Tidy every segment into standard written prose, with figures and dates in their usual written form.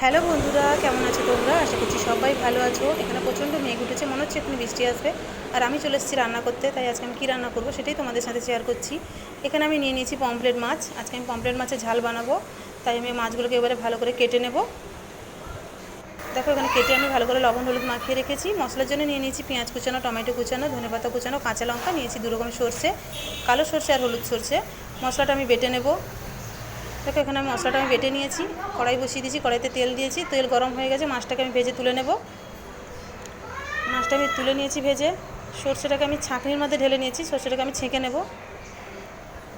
Hello বন্ধুরা, কেমন আছো তোমরা? আশা করছি সবাই ভালো আছো। এখানে প্রচণ্ড মেঘ উঠেছে, মনে হচ্ছে এক্ষুনি বৃষ্টি আসবে। আর আমি চলে এসেছি রান্না করতে, তাই আজকে আমি কী রান্না করবো সেটাই তোমাদের সাথে শেয়ার করছি। এখানে আমি নিয়ে নিয়েছি পমফ্রেট মাছ। আজকে আমি পমফ্রেট মাছের ঝাল বানাবো, তাই আমি মাছগুলোকে এবারে ভালো করে কেটে নেব। দেখো এখানে কেটে আমি ভালো করে লবণ হলুদ মাখিয়ে রেখেছি। মশলার জন্য নিয়ে নিয়েছি পেঁয়াজ কুচানো, টমেটো কুচানো, ধনেপাতা কুচানো, কাঁচা লঙ্কা নিয়েছি, 2 রকমের সর্ষে, কালো সর্ষে আর হলুদ সর্ষে। মশলাটা আমি বেটে নেব। দেখো এখানে মশলাটা আমি বেটে নিয়েছি, কড়াই বসিয়ে দিয়েছি, কড়াইতে তেল দিয়েছি, তেল গরম হয়ে গেছে, মাছটাকে আমি ভেজে তুলে নেব। মাছটা আমি তুলে নিয়েছি ভেজে। সর্ষেটাকে আমি ছাঁকনির মধ্যে ঢেলে নিয়েছি, সর্ষেটাকে আমি ছেঁকে নেব।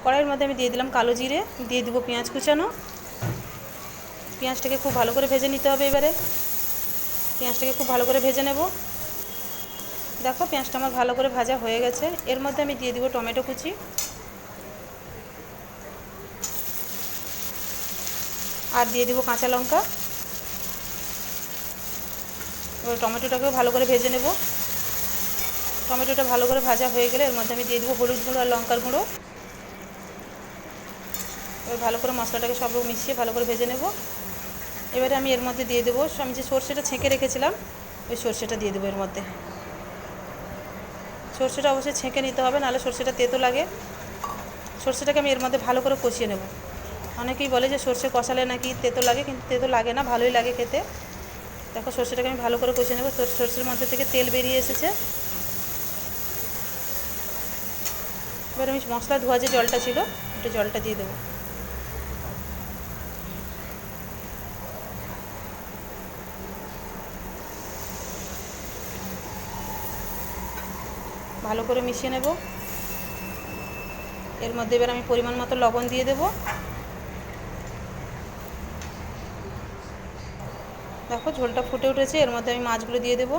কড়াইয়ের মধ্যে আমি দিয়ে দিলাম কালো জিরে, দিয়ে দেবো পেঁয়াজ কুচানো। পেঁয়াজটাকে খুব ভালো করে ভেজে নিতে হবে। এবারে পেঁয়াজটাকে খুব ভালো করে ভেজে নেব। দেখো পেঁয়াজটা আমার ভালো করে ভাজা হয়ে গেছে। এর মধ্যে আমি দিয়ে দেবো টমেটো কুচি আর দিয়ে দেবো কাঁচা লঙ্কা। এবার টমেটোটাকেও ভালো করে ভেজে নেব। টমেটোটা ভালো করে ভাজা হয়ে গেলে এর মধ্যে আমি দিয়ে দেবো হলুদ গুঁড়ো আর লঙ্কার গুঁড়ো। এবার ভালো করে মশলাটাকে সব মিশিয়ে ভালো করে ভেজে নেব। এবারে আমি এর মধ্যে দিয়ে দেবো, আমি যে সর্ষেটা ছেঁকে রেখেছিলাম ওই সর্ষেটা দিয়ে দেবো এর মধ্যে। সর্ষেটা অবশ্যই ছেঁকে নিতে হবে, নাহলে সর্ষেটা তেতো লাগে। সর্ষেটাকে আমি এর মধ্যে ভালো করে কষিয়ে নেব। অনেকেই বলে যে সর্ষে কষালে নাকি তেতো লাগে, কিন্তু তেতো লাগে না, ভালোই লাগে খেতে। দেখো সর্ষেটাকে আমি ভালো করে কষিয়ে নেব। সর্ষের মধ্যে থেকে তেল বেরিয়ে এসেছে। এবার আমি মশলা ধোয়া যে জলটা ছিল একটু জলটা দিয়ে দেবো। ভালো করে মিশিয়ে নেব। এর মধ্যে এবার আমি পরিমাণ মতো লবণ দিয়ে দেব। দেখো ঝোলটা ফুটে উঠেছে, এর মধ্যে আমি মাছগুলো দিয়ে দেব।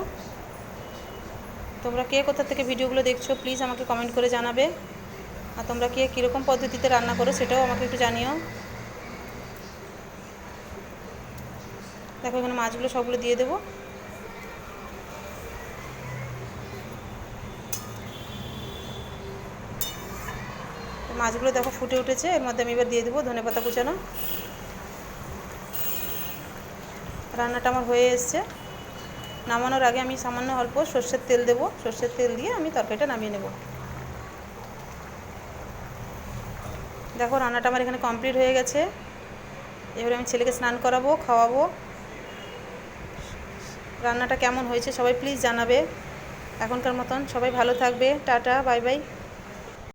তোমরা কে কোথা থেকে ভিডিওগুলো দেখছো প্লিজ আমাকে কমেন্ট করে জানাবে। আর তোমরা কে কীরকম পদ্ধতিতে রান্না করো সেটাও আমাকে একটু জানিও। দেখো এখানে মাছগুলো সবগুলো দিয়ে দেবো। মাছগুলো দেখো ফুটে উঠেছে, এর মধ্যে আমি এবার দিয়ে দেবো ধনেপাতা কুচানো। রান্নাটা আমার হয়ে এসছে। নামানোর আগে আমি সামান্য অল্প সর্ষের তেল দেবো। সর্ষের তেল দিয়ে আমি তরকারিটা নামিয়ে নেব। দেখো রান্নাটা আমার এখানে কমপ্লিট হয়ে গেছে। এবারে আমি ছেলেকে স্নান করাবো, খাওয়াবো। রান্নাটা কেমন হয়েছে সবাই প্লিজ জানাবে। এখনকার মতন সবাই ভালো থাকবে। Tata, bye bye.